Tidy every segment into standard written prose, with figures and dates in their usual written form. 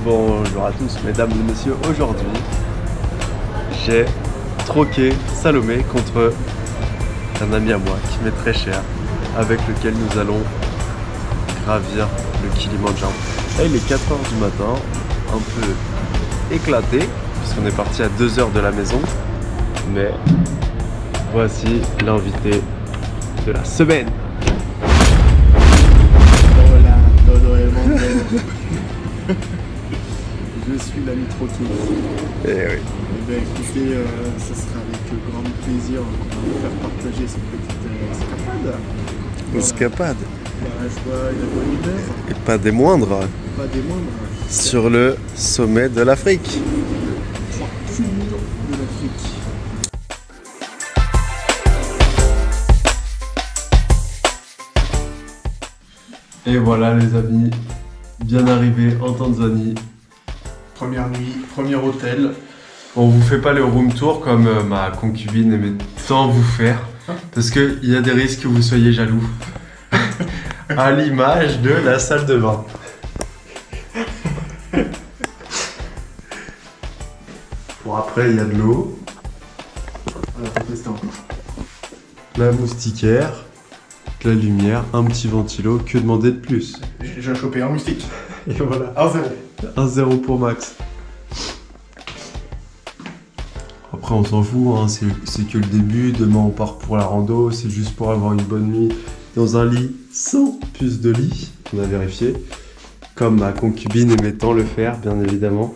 Bonjour à tous, mesdames et messieurs. Aujourd'hui, j'ai troqué Salomé contre un ami à moi qui m'est très cher, avec lequel nous allons gravir le Kilimandjaro. Là, il est 4h du matin, un peu éclaté, puisqu'on est parti à 2h de la maison. Mais voici l'invité de la semaine. Hola, todo el mundo. Je suis l'ami troqué. Eh oui. Eh bien, écoutez, ce sera avec grand plaisir qu'on va vous faire partager cette petite escapade. Escapade. Dans la joie et la bonne humeur, Et pas des moindres, pas des moindres. sur le sommet de l'Afrique. Point culminant de l'Afrique. Et voilà les amis, bien arrivé en Tanzanie. Première nuit, premier hôtel. On vous fait pas le room tour comme ma concubine aimait tant vous faire, parce qu'il y a des risques que vous soyez jaloux. À l'image de la salle de bain. Bon après il y a de l'eau, On va tester encore. la moustiquaire, de la lumière, un petit ventilo, que demander de plus? J'ai chopé un moustique. Et voilà, 1-0. 1-0 pour Max. Après on s'en fout, hein, c'est que le début, demain on part pour la rando, c'est juste pour avoir une bonne nuit dans un lit sans puce de lit, on a vérifié, comme ma concubine aimait tant le faire bien évidemment.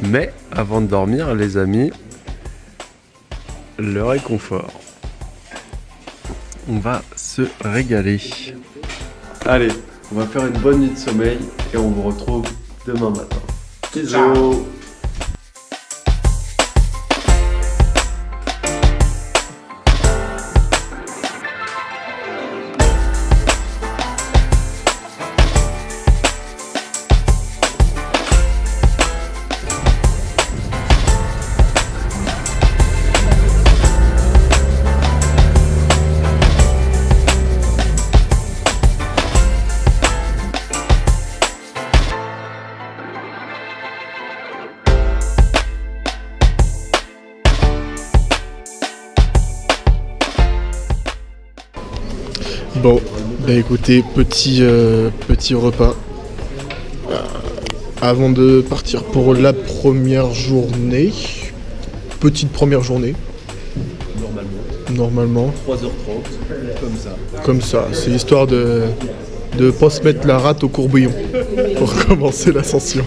Mais avant de dormir les amis, le réconfort. On va se régaler. Allez, on va faire une bonne nuit de sommeil et on vous retrouve demain matin. Bisous. Bon, bah écoutez, petit repas. Avant de partir pour la première journée. Petite première journée, normalement. 3h30, Comme ça, c'est histoire de pas se mettre la rate au courbillon pour commencer l'ascension.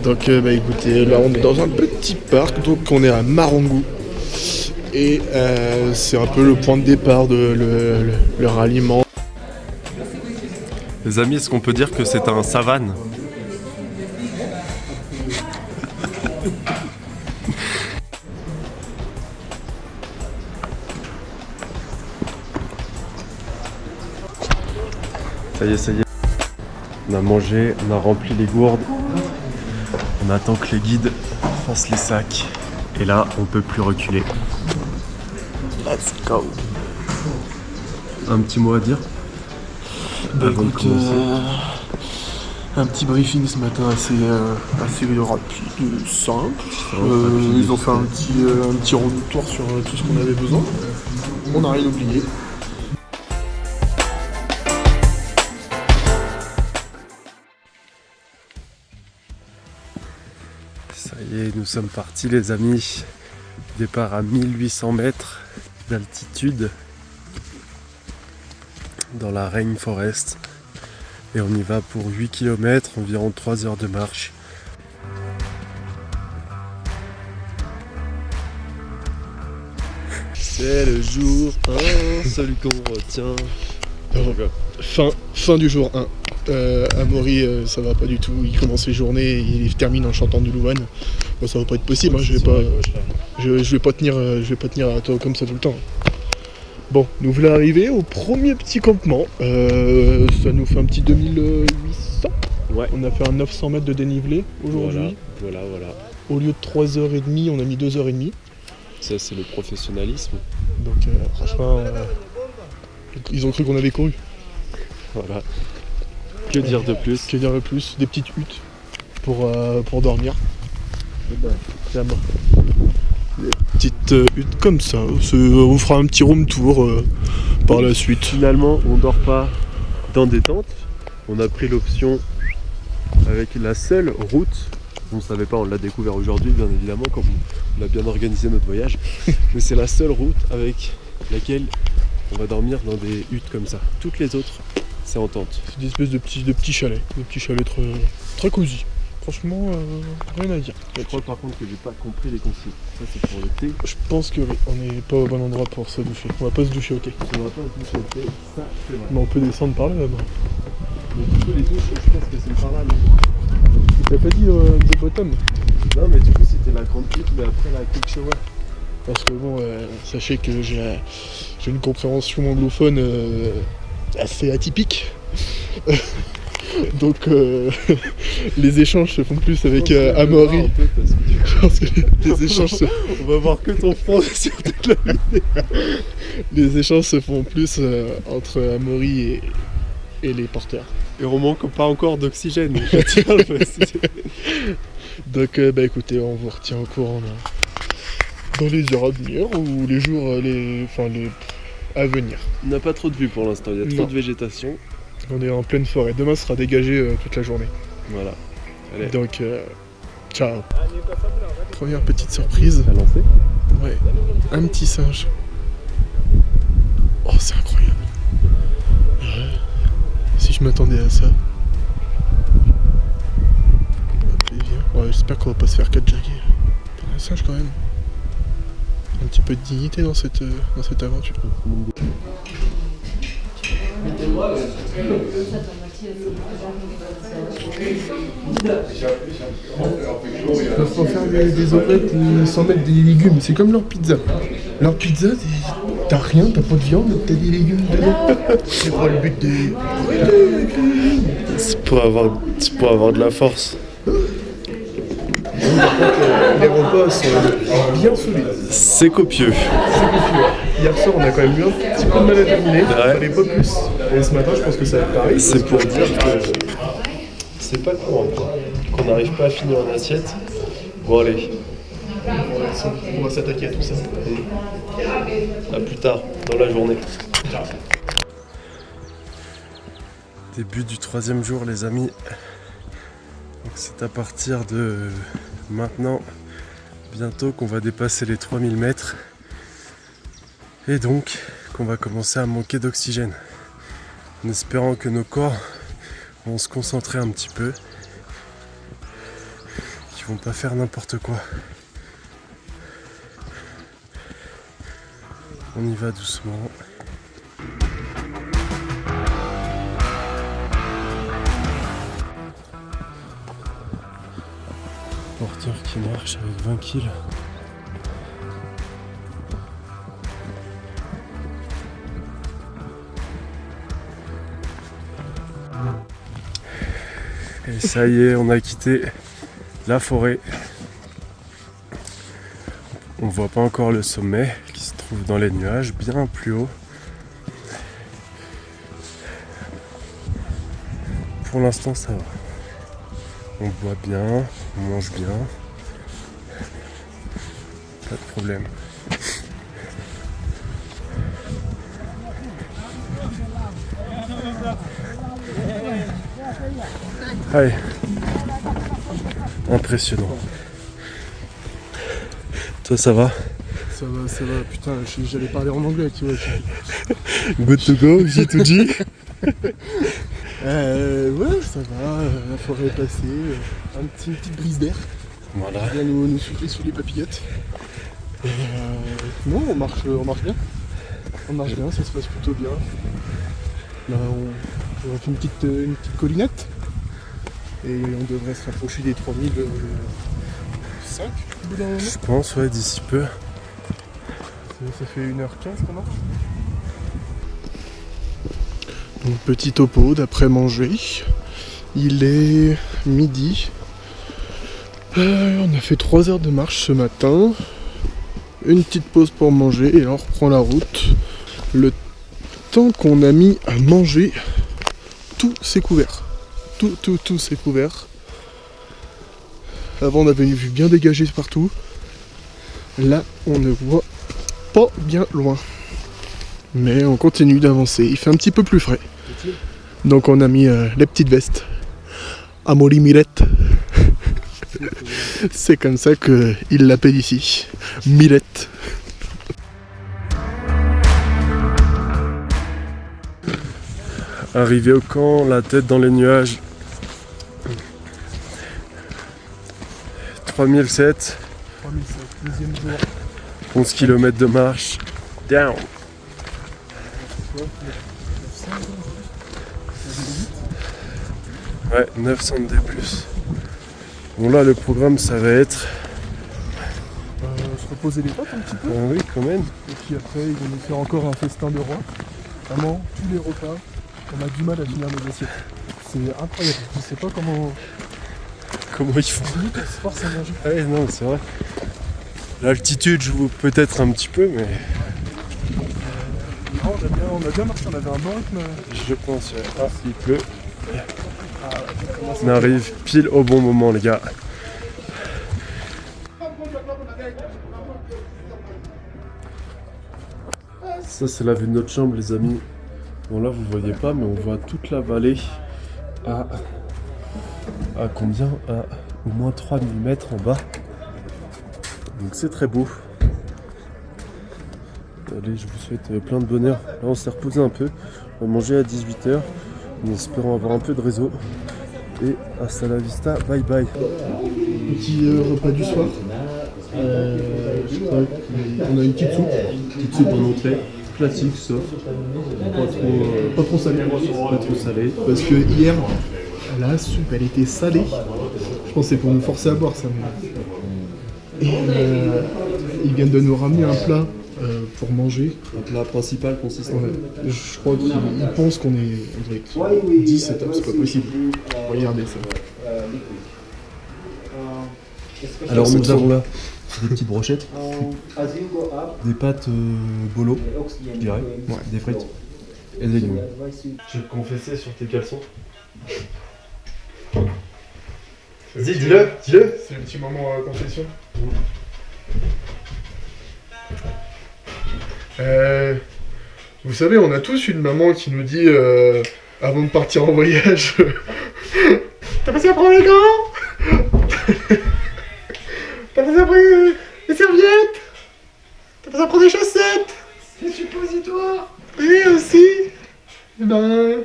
Donc bah écoutez, là on est dans un petit parc, donc on est à Marangou. Et c'est un peu le point de départ de le ralliement. Les amis, est-ce qu'on peut dire que c'est un savane? Ça y est, ça y est. On a mangé, on a rempli les gourdes. On attend que les guides fassent les sacs. Et là, on peut plus reculer. Let's go. Un petit mot à dire? Avant de commencer. Un petit briefing ce matin assez rapide, simple. rapide, Ils ont fait un petit retour sur tout ce qu'on avait besoin. On n'a rien oublié. Ça y est, nous sommes partis les amis. Départ à 1800 mètres d'altitude dans la Rainforest. Et on y va pour 8 km, environ 3 heures de marche. C'est le jour 1, celui qu'on retient. Fin du jour 1. Amaury, ça va pas du tout. Il commence les journées, il termine en chantant du Louvain. Bon, ça va pas être possible. Hein, je vais pas tenir à toi comme ça tout le temps. Bon, nous voilà arrivés au premier petit campement. Ça nous fait un petit 2800. Ouais. On a fait un 900 mètres de dénivelé aujourd'hui. Voilà. Au lieu de 3h30, on a mis 2h30. Ça, c'est le professionnalisme. Donc, franchement, ils ont cru qu'on avait couru. Voilà. Que dire de plus? Que dire de plus? Des petites huttes. pour dormir. C'est à mort. Des petites huttes comme ça. On vous fera un petit room tour par la suite. Finalement, on dort pas dans des tentes. On a pris l'option avec la seule route. On ne savait pas, on l'a découvert aujourd'hui, bien évidemment, comme on a bien organisé notre voyage. Mais c'est la seule route avec laquelle on va dormir dans des huttes comme ça. Toutes les autres, c'est en tente. C'est des espèces de petits chalets. Des petits chalets très cosy. Franchement, rien à dire. Je crois par contre que j'ai pas compris les consignes. Ça c'est pour le thé. Je pense que oui, on n'est pas au bon endroit pour se doucher. On va pas se doucher au thé. On va pas se doucher au thé, ça c'est vrai. Mais on peut descendre par là même. Mais du coup les douches, je pense que c'est par là, non? T'as pas dit de bottom? Non mais du coup c'était la grande hutte, mais après la quick shower. Parce que bon, sachez que j'ai une compréhension anglophone assez atypique. Donc les échanges se font plus avec Amaury. Parce que les échanges On va voir que ton front sur toute la vidéo. Les échanges se font plus entre Amaury et les porteurs. Et on manque pas encore d'oxygène, je tiens à le préciser. Donc écoutez, on vous retient au courant dans les heures à venir ou les jours à venir. On n'a pas trop de vue pour l'instant, il y a trop de végétation. On est en pleine forêt. Demain sera dégagé toute la journée. Voilà. Allez. Donc, ciao. Première petite surprise. T'as lancé? Ouais. Un petit singe. Oh, c'est incroyable. Ouais. Si je m'attendais à ça. Hop, il vient. Ouais, j'espère qu'on va pas se faire catjaguer. Un singe quand même. Un petit peu de dignité dans cette aventure. Ils peuvent pas faire des omelettes sans mettre des légumes, c'est comme leur pizza. Leur pizza, t'as rien, t'as pas de viande, t'as des légumes dedans. C'est pas le but des... C'est pour avoir de la force. Les repas sont bien solides. C'est copieux. Hier soir, on a quand même eu un petit peu de mal à terminer. Il fallait pas plus. Et ce matin, je pense que ça va être pareil. C'est pour dire que c'est pas courant, quoi. Qu'on n'arrive pas à finir en assiette. Bon, allez. On va s'attaquer à tout ça. À plus tard, dans la journée. Début du 3e jour, les amis. Donc c'est à partir de maintenant, bientôt, qu'on va dépasser les 3000 mètres. Et donc qu'on va commencer à manquer d'oxygène. En espérant que nos corps vont se concentrer un petit peu. Qu'ils vont pas faire n'importe quoi. On y va doucement. Porteur qui marche avec 20 kills. Et ça y est, on a quitté la forêt. On voit pas encore le sommet qui se trouve dans les nuages, bien plus haut. Pour l'instant, ça va. On boit bien, on mange bien. Pas de problème. Allez. Impressionnant. Toi, ça va? Ça va, putain, j'allais parler en anglais, tu vois. Good to go, J2G. Ouais, ça va, la forêt est passée, une petite brise d'air. Voilà. Qui vient nous souffler sous les papillotes. Et non, on marche bien. On marche bien, ça se passe plutôt bien. Là, on fait une petite collinette. Et on devrait se rapprocher des 3005 au bout d'un moment. Je pense, ouais, d'ici peu. Ça fait 1h15 qu'on marche. Donc petit topo d'après manger. Il est midi. On a fait 3 heures de marche ce matin. Une petite pause pour manger et là on reprend la route. Le temps qu'on a mis à manger, tout s'est couvert. Tout s'est couvert. Avant, on avait une vue bien dégagée partout. Là, on ne voit pas bien loin. Mais on continue d'avancer. Il fait un petit peu plus frais. Donc, on a mis les petites vestes. Amaury Mirette. C'est comme ça qu'il l'appelle ici. Mirette. Arrivé au camp, la tête dans les nuages. 3007. 3007, deuxième jour. 11 km de marche. Down. Ouais, 900 D+. Bon là, le programme, ça va être... Se reposer les pattes un petit peu. oui, quand même. Et puis après, ils vont nous faire encore un festin de roi. Vraiment, tous les repas, on a du mal à finir nos assiettes. C'est incroyable. Je sais pas comment Comment ils font? on se force à manger. Ouais, non, c'est vrai. L'altitude joue peut-être un petit peu, mais... Non, on a bien marché, on avait un bon rythme. Je pense, ouais. Ah, il pleut. On arrive pile au bon moment, les gars. Ça, c'est la vue de notre chambre, les amis. Bon, là, vous voyez pas, mais on voit toute la vallée à combien? À au moins 3000 mètres en bas. Donc, c'est très beau. Allez, je vous souhaite plein de bonheur. Là, on s'est reposé un peu. On va manger à 18h en espérant avoir un peu de réseau. Et hasta la vista, bye bye. Petit repas du soir. Je crois qu'on a une petite soupe. Petite soupe en entrée, classique sauf. Pas trop salé. Pas trop salé. Parce que hier, la soupe, elle était salée. Je pense que c'est pour nous forcer à boire ça. Et ils viennent de nous ramener un plat pour manger. Un plat principal consistant. Ouais. Je crois qu'ils pensent qu'on est avec 10 setups, c'est pas possible. Regardez ça. Alors nous avons là des petites brochettes, des pâtes bolo, je dirais, des frites et des légumes. Je vais te confesser sur tes caleçons. Vas-y, dis-le. C'est le petit moment confession. Vous savez, on a tous une maman qui nous dit avant de partir en voyage t'as passé à prendre les gants. T'as passé à prendre les serviettes. T'as passé à prendre des chaussettes. Des suppositoires. Oui, aussi. Ben...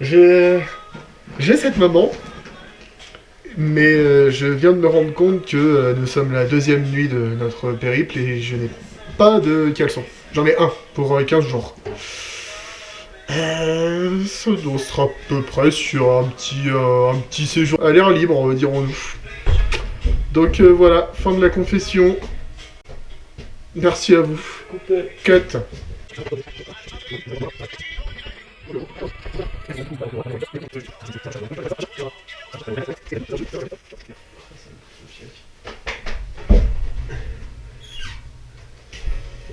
J'ai cette maman. Mais je viens de me rendre compte que nous sommes la deuxième nuit de notre périple et je n'ai pas de caleçon. J'en ai un pour 15 jours. Ça doit sera à peu près sur un petit séjour à l'air libre, dirons-nous. Donc voilà, fin de la confession. Merci à vous. Cut.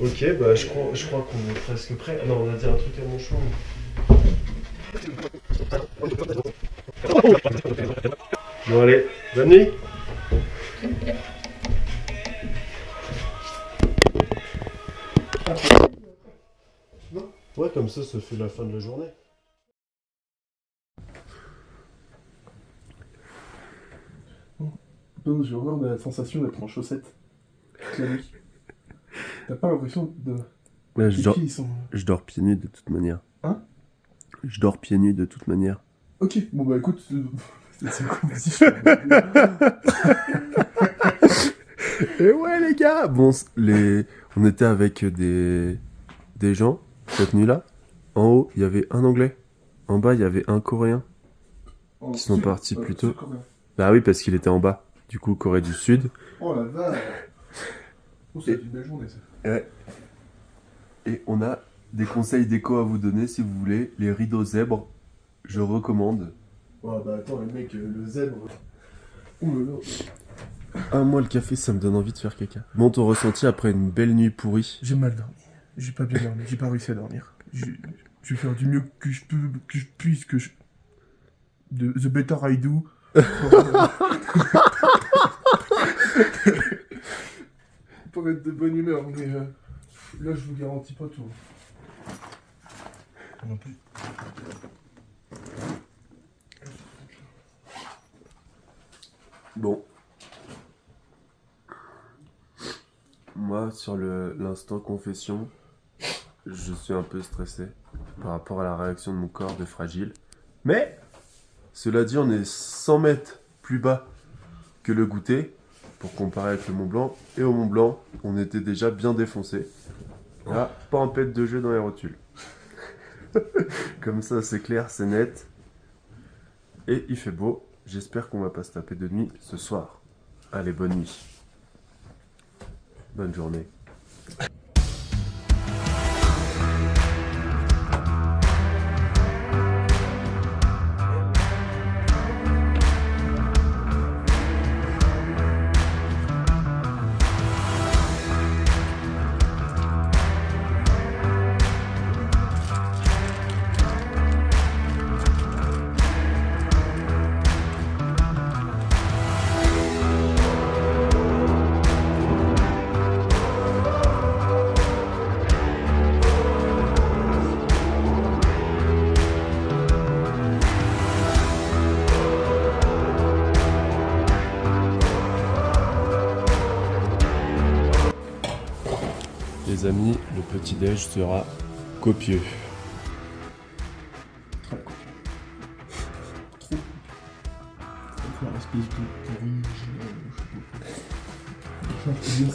Ok, bah je crois qu'on est presque prêt. Ah non, on a dit un truc à mon chou. Bon allez, bonne nuit. Ouais, comme ça fait la fin de la journée. Non, j'ai encore la sensation d'être en chaussettes. La nuit. T'as pas l'impression de... Ouais, Les pieds, ils sont... je dors pieds nus de toute manière. Hein? Je dors pieds nus de toute manière. Ok, bon bah écoute... c'est quoi, vas-y. Et ouais les gars. Bon, on était avec des gens cette nuit-là. En haut, il y avait un Anglais. En bas, il y avait un Coréen. Qui sont partis plus tôt. Bah oui, parce qu'il était en bas. Du coup, Corée du Sud. Oh la vache. Oh, c'est une belle journée ça. Ouais. Et on a des conseils déco à vous donner si vous voulez. Les rideaux zèbres, je recommande. Ouais bah attends le mec, le zèbre... Oh là là. Ah moi le café ça me donne envie de faire caca. Bon ton ressenti après une belle nuit pourrie? J'ai mal dormi. J'ai pas bien dormi, j'ai pas réussi à dormir. Je vais faire du mieux que je puisse, The better I do. Pour être de bonne humeur, mais là je vous garantis pas tout. Non plus. Bon. Moi, sur l'instant confession, je suis un peu stressé par rapport à la réaction de mon corps de fragile. Mais, cela dit, on est 100 mètres plus bas que le goûter, pour comparer avec le Mont Blanc. Et au Mont Blanc, on était déjà bien défoncé. Là, pas un pet de jeu dans les rotules. Comme ça, c'est clair, c'est net. Et il fait beau. J'espère qu'on va pas se taper de nuit ce soir. Allez, bonne nuit. Bonne journée. Les amis, le petit-déj sera copieux. Très copieux. Trop copieux. Faut faire espèce de porridge, je peux dire,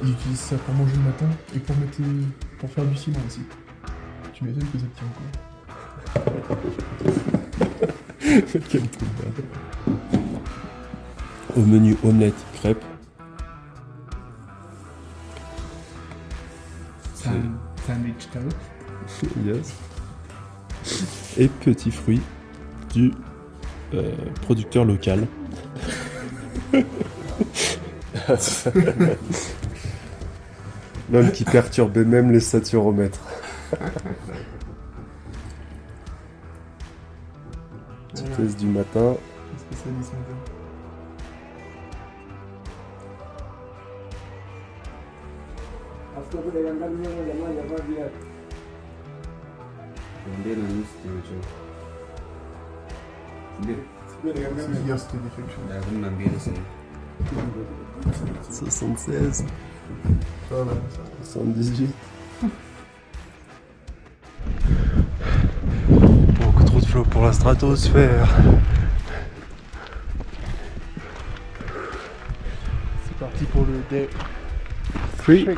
ils utilisent ça pour manger le matin et pour faire du ciment aussi. Tu m'étonnes que ça te tient encore. Quel truc. Au menu omelette crêpes. Sandwich toast. Yes. Et petits fruits du producteur local. L'homme qui perturbait même les saturomètres. Petite test du matin. Qu'est-ce que ça dit ce matin? Hier c'était défection. 76. Ah ouais, 78. Beaucoup trop de flow pour la stratosphère. c'est parti pour le day. 3.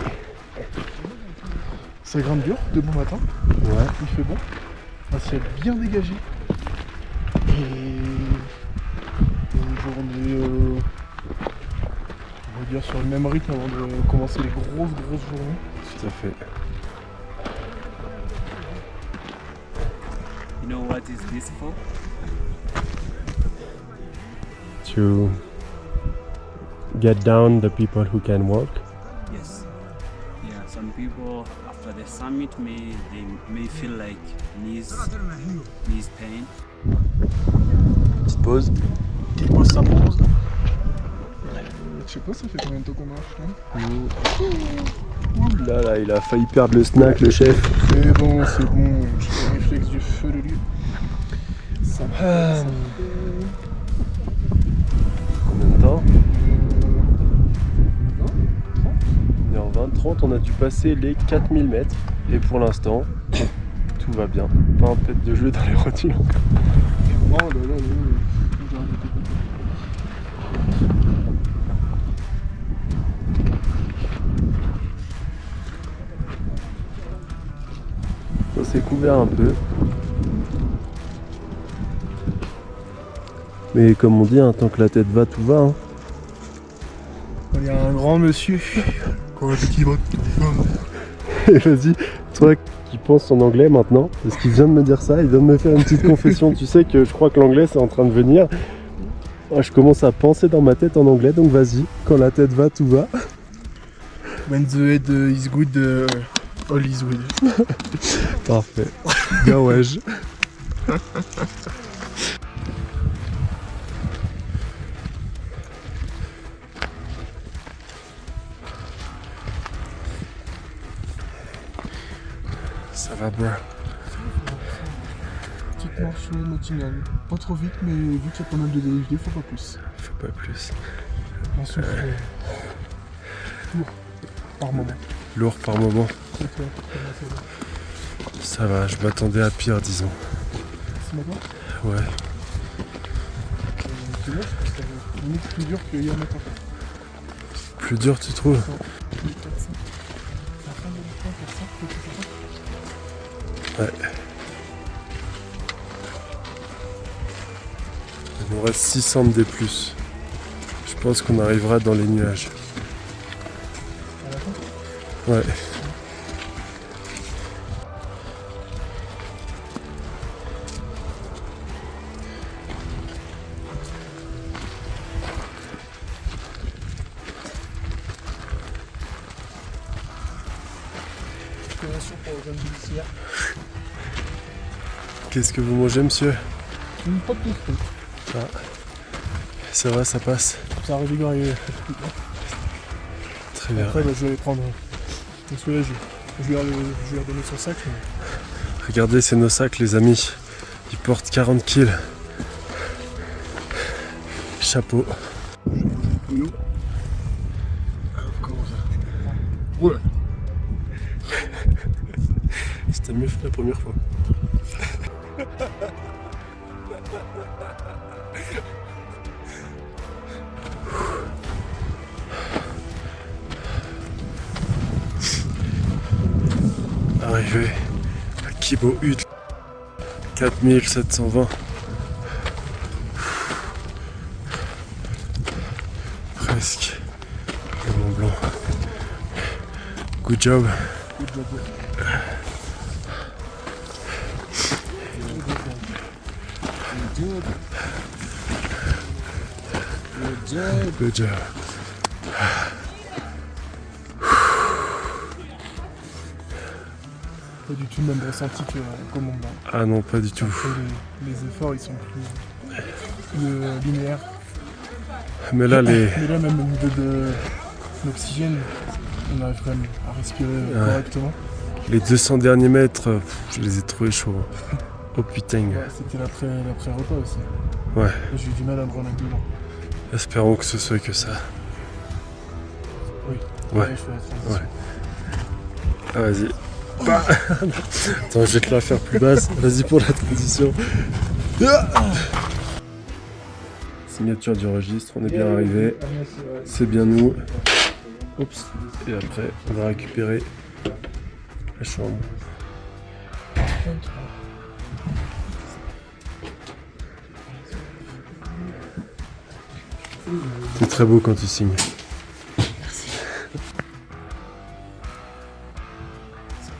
Ça grimpe dur de bon matin. Ouais. Il fait bon. Un ciel bien dégagé. Et une journée, on va dire sur le même rythme avant de commencer les grosses journées. Tout à fait. You know what is this for? To get down the people who can walk. Yes. Yeah, some people after the summit they may feel like knees pain. Petite pause. Petite pause s'impose. Je sais pas, ça fait combien de temps qu'on marche là? Ouh là, il a failli perdre le snack, le chef. C'est bon, j'ai le réflexe du feu de lieu. Ça me fait. Combien de temps 1h20, 30, on a dû passer les 4000 mètres. Et pour l'instant, tout va bien. Pas un pet de jeu dans les rotules encore. Oh là là là là. Ça s'est couvert un peu. Mais comme on dit, hein, tant que la tête va, tout va. Hein. Il y a un grand monsieur. Quand la tête va, tout va. Et vas-y, toi qui penses en anglais maintenant, parce qu'il vient de me dire ça, il vient de me faire une petite confession. Tu sais que je crois que l'anglais c'est en train de venir. Moi, je commence à penser dans ma tête en anglais, donc vas-y, quand la tête va, tout va. When the head is good, all is good. Parfait. Bien ouais. va, bro. Petite marche matinale. Pas trop vite, mais vu qu'il y a pas mal de dénivelé, faut pas plus. Faut pas plus. Un souffle lourd par moment. Lourd par moment. Ça va, je m'attendais à pire, disons. Ce matin Ouais. C'est bon, je pense que ça va limite plus dur que hier matin. Plus dur, tu trouves? Ouais. Il nous reste 600 de D+. Je pense qu'on arrivera dans les nuages. Ouais. Pour le jeune policier. Qu'est-ce que vous mangez, monsieur? Une pote de fruits. Ah. Ça va, ça passe? Ça arrive bien et Très bien. après, bah, je vais aller prendre. Parce que là, je vais leur donner son sac. Mais... Regardez, c'est nos sacs, les amis. Ils portent 40 kills. Chapeau. Comment ça? Ouais. C'était mieux fait la première fois. Arrivé à Kibo Hut, 4720. Presque le Mont Blanc. Good job. Good job. Pas du tout le même ressenti qu'au Mont Blanc. Ah non, pas du tout. Après, les efforts ils sont plus linéaires. Mais là, Mais là même au niveau de l'oxygène, on arrive quand même à respirer correctement. les 200 derniers mètres, je les ai trouvés chauds. Oh putain. Ouais, c'était l'après-repas aussi. Ouais. J'ai eu du mal à me remettre dedans. Espérons que ce soit que ça. Oui. Ouais. Je fais la transition. Ah, vas-y. Bah. Attends, je vais te la faire plus basse. Vas-y pour la transition. Signature du registre, on est bien arrivé. C'est bien nous. Oups. Et après, on va récupérer la chambre. C'est très beau quand tu signes.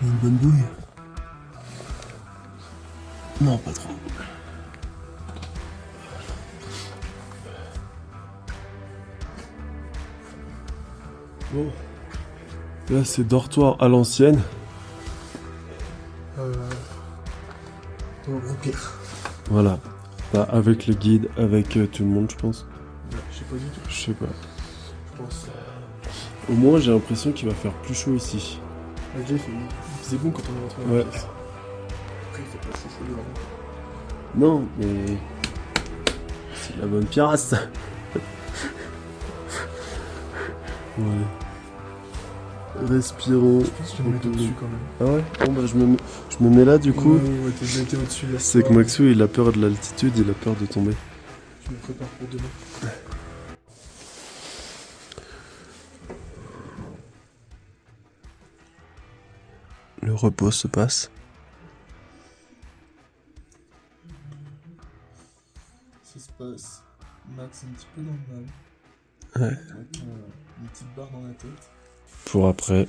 Une bonne bouille? Non, pas trop. Bon. Là, c'est dortoir à l'ancienne. Au pire. Voilà. Bah, avec le guide, avec tout le monde, je pense. Je sais pas du tout. Je sais pas. Je pense. Au moins, j'ai l'impression qu'il va faire plus chaud ici. Déjà, il faisait bon quand on est rentré dans Ouais. la pièce. Après, il fait pas chaud dehors. Non, mais c'est la bonne pierrasse. Ouais. Respirons. Je pense que je vais me mettre au-dessus quand même. Ah ouais? Bon bah je me mets là du coup. Ouais, t'as déjà été au-dessus là. C'est que Maxou il a peur de l'altitude, il a peur de tomber. Je me prépare pour demain. Le repos se passe. Ça se passe. Max un petit peu dans le mal. Ouais. Avec une petite barre dans la tête. Pour après.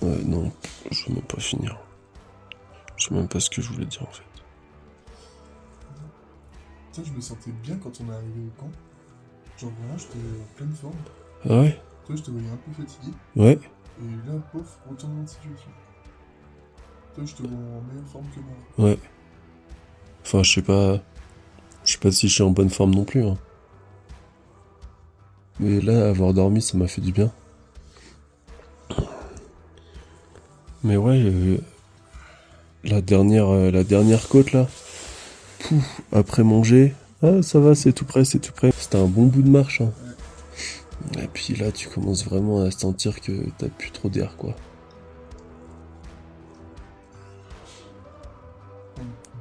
Ouais, non, je vais même pas finir. Je sais même pas ce que je voulais dire en fait. Tu sais, je me sentais bien quand on est arrivé au camp. Genre vraiment, j'étais en pleine forme. Ah ouais? Toi, je te voyais un peu fatigué. Ouais. Et là, pof, retournement de situation. Toi, je te vois en meilleure forme que moi. Ouais. Enfin, je sais pas. Je sais pas si je suis en bonne forme non plus. Hein. Mais là, avoir dormi, ça m'a fait du bien. Mais ouais, la dernière côte là, pouf, après manger, ah ça va, c'est tout près, c'est tout près. C'était un bon bout de marche. Hein. Et puis là, tu commences vraiment à sentir que t'as plus trop d'air, quoi.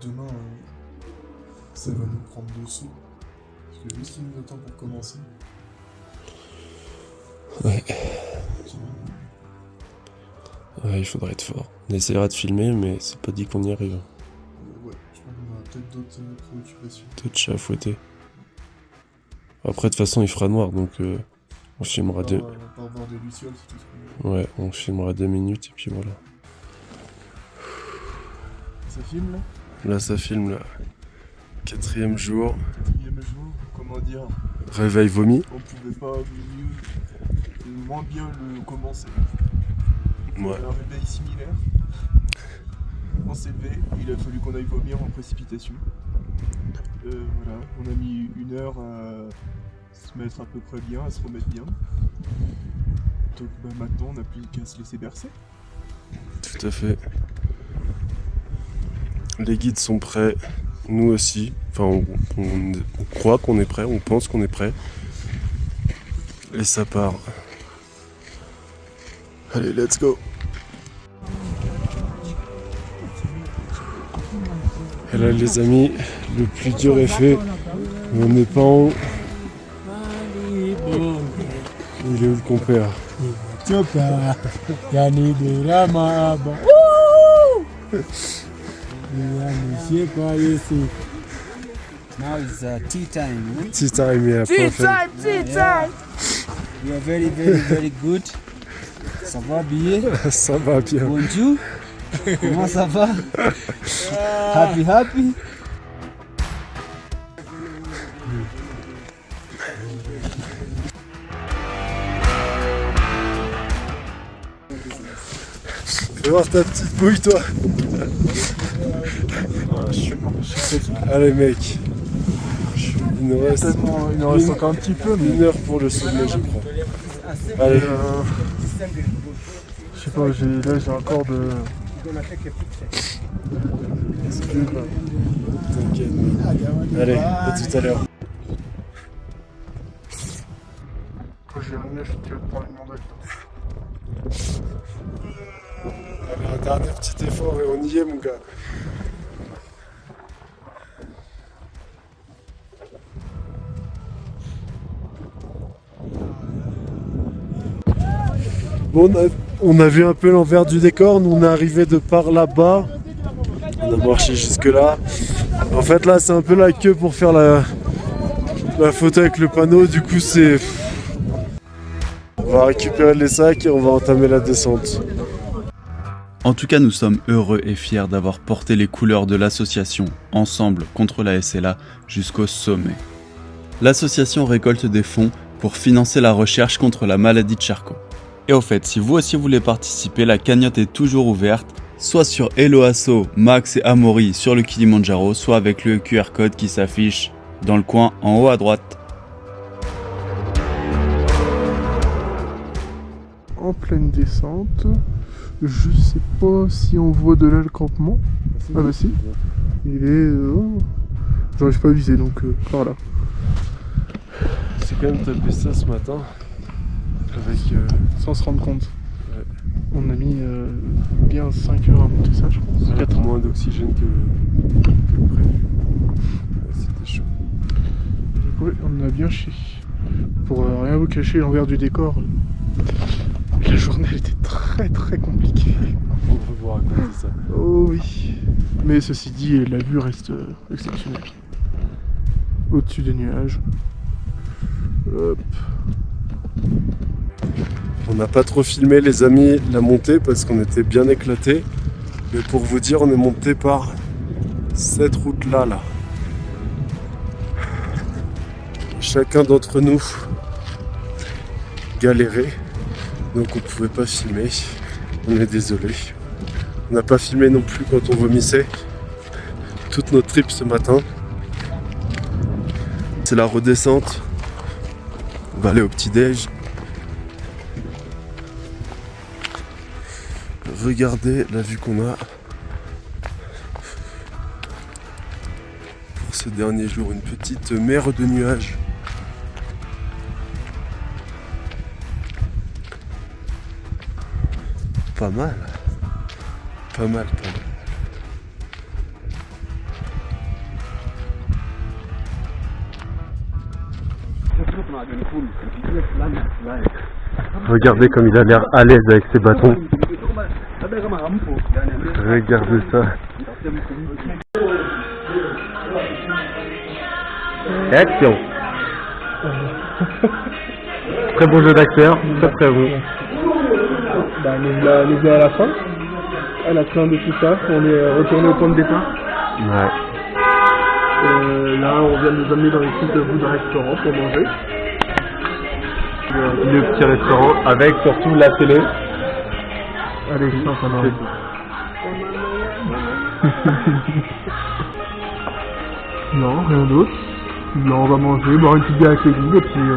Demain, ça va nous prendre dessous. Parce que juste il nous attend pour commencer. Ouais. Ouais, il faudrait être fort. On essaiera de filmer, mais c'est pas dit qu'on y arrive. Ouais, je pense qu'on aura peut-être d'autres préoccupations. D'autres chats à fouetter. Après, de toute façon, il fera noir, donc on filmera deux. On va pas avoir des lucioles, c'est tout ce qu'on veut. Ouais, on filmera 2 minutes et puis voilà. Ça filme là? Là, ça filme, là. 4e jour. 4e jour, comment dire? Réveil vomi. On pouvait pas moins bien le commencer. Ouais. Un réveil similaire. On s'est levé, il a fallu qu'on aille vomir en précipitation. Voilà, on a mis 1 heure à se mettre à peu près bien, à se remettre bien. Donc bah, maintenant on n'a plus qu'à se laisser bercer. Tout à fait. Les guides sont prêts, nous aussi. Enfin, on croit qu'on est prêt, on pense qu'on est prêt. Et ça part. Allez, let's go. Et là, les amis, le plus dur est fait. On n'est pas en haut. Il est où le compère? Yani de la maba. Now it's tea time. Tea time, yeah. Tea Perfect. time. You are very, very, very good. Ça va bien? Ça va bien. Bonjour. Comment ça va? Happy. Fais voir ta petite bouille, toi. Allez, mec. Il nous reste encore un petit peu, mais 1 heure pour le sommet, je crois. Allez. je sais pas, j'ai encore de. T'inquiète. Allez, à tout à l'heure. Quand j'ai un œuf, tu vas te prendre une mandale. Allez, un dernier petit effort et on y est, mon gars. Bon, on a vu un peu l'envers du décor, nous on est arrivé de par là-bas, on a marché jusque là. En fait là c'est un peu la queue pour faire la photo avec le panneau, du coup c'est... On va récupérer les sacs et on va entamer la descente. En tout cas, nous sommes heureux et fiers d'avoir porté les couleurs de l'association Ensemble contre la SLA jusqu'au sommet. L'association récolte des fonds pour financer la recherche contre la maladie de Charcot. Et au fait, si vous aussi voulez participer, la cagnotte est toujours ouverte, soit sur Hello Asso, Max et Amaury sur le Kilimandjaro, soit avec le QR code qui s'affiche dans le coin en haut à droite. En pleine descente, je sais pas si on voit de là le campement. Ah bah si, il est... J'arrive pas à viser donc par là. C'est quand même tapé ça ce matin. Avec, sans se rendre compte. Ouais. On a mis bien 5 heures à monter ça, je pense. 4 moins d'oxygène que prévu. Ouais, c'était chaud. Oui, on a bien chié. Pour rien vous cacher, l'envers du décor, la journée elle était très très compliquée. On va vous raconter ça. Oh oui. Mais ceci dit, la vue reste exceptionnelle. Au-dessus des nuages. Hop. On n'a pas trop filmé les amis la montée parce qu'on était bien éclatés. Mais pour vous dire, on est monté par cette route là. Chacun d'entre nous galérait, donc on pouvait pas filmer. On est désolé. On n'a pas filmé non plus quand on vomissait. Toute notre trip ce matin. C'est la redescente. On va aller au petit-déj. Regardez la vue qu'on a pour ce dernier jour, une petite mer de nuages. Pas mal. Pas mal, pas mal. Regardez comme il a l'air à l'aise avec ses bâtons. Regardez ça. Et action. Très bon jeu d'acteur, très très bon. Les gars à la fin, à la fin de tout ça, on est retourné au point de départ. Ouais. Là, on vient de nous amener dans les sites de restaurant pour manger. Le petit restaurant avec surtout la télé. Allez, je pense qu'on Non, rien d'autre. Là, on va manger, boire une petite bière avec les guides et puis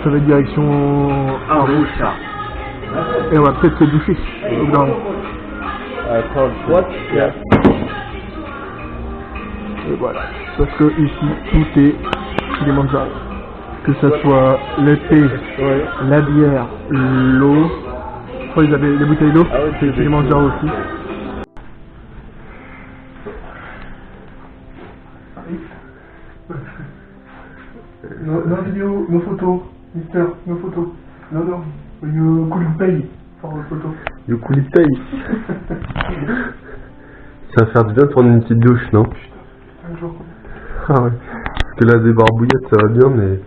ça va être direction Arusha. Et on va peut-être se doucher. Et voilà. Parce que ici, tout est Kilimanjaro. Que ce soit le thé, la bière, l'eau. Je crois qu'ils avaient les bouteilles d'eau. C'est Kilimanjaro aussi. No vidéo, no photo, mister, no photo. Non, you could pay for the photo. You could pay. Ça va faire du bien de prendre une petite douche, non? Ah ouais. Parce que là, des barbouillettes, ça va bien, mais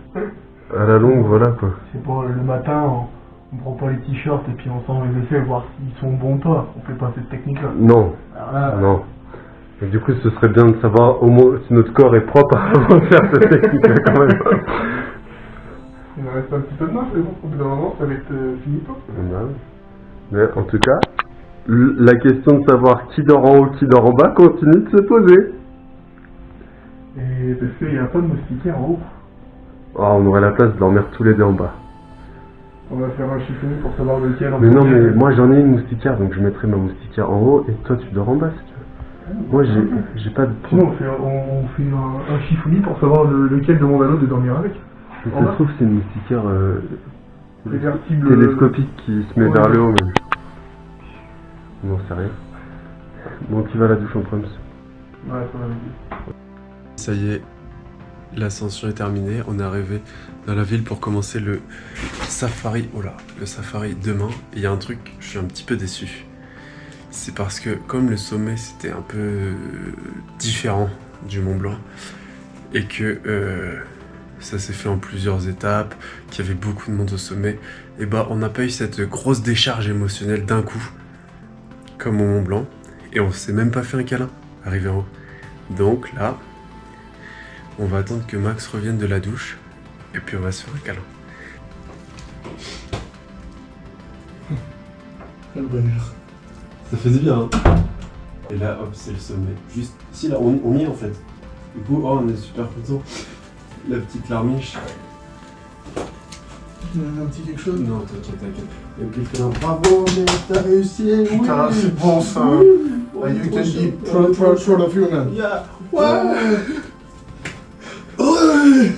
à la longue, voilà quoi. C'est pour le matin, on prend pas les t-shirts et puis on s'en les effets, voir s'ils sont bons ou pas. On fait pas cette technique-là. Non. Là, non. Et du coup, ce serait bien de savoir au moins si notre corps est propre avant de faire cette technique-là quand même. Il en reste un petit peu de marche, mais bon, au bout d'un moment, ça va être finito. Mais en tout cas, la question de savoir qui dort en haut, qui dort en bas continue de se poser. Et parce qu'il n'y a pas de moustiquaire en haut. Oh, on aurait la place de dormir tous les deux en bas. On va faire un chiffonnier pour savoir lequel. Mais non, mais moi j'en ai une moustiquaire, donc je mettrai ma moustiquaire en haut et toi tu dors en bas si tu veux. Moi j'ai pas de... Sinon on fait un chiffonnier pour savoir lequel demande à l'autre de dormir avec. Ça se trouve c'est une moustiquaire Réversible, télescopique qui se met vers le haut même. Non, c'est rien. Bon, qui va à la douche en premier? Ouais, ça va aller. Ça y est, l'ascension est terminée. On est arrivé dans la ville pour commencer le safari. Oh là, le safari demain. Et il y a un truc, je suis un petit peu déçu. C'est parce que comme le sommet c'était un peu différent du Mont Blanc et que ça s'est fait en plusieurs étapes, qu'il y avait beaucoup de monde au sommet, et bah on n'a pas eu cette grosse décharge émotionnelle d'un coup, comme au Mont Blanc, et on s'est même pas fait un câlin, arrivé en haut. Donc là, on va attendre que Max revienne de la douche, et puis on va se faire un câlin. Quel bonheur. Ça fait du bien, hein. Et là, hop, c'est le sommet. Juste ici, là, on y est en fait. Du coup, oh, on est super content. La petite larmiche. Il y a un petit quelque chose? Non, t'inquiète. Et puis, il fait un bravo, mais t'as réussi, oui. Putain, c'est bon ça. Oui. You can be proud of you, man. Yeah. Ouais. Ouais.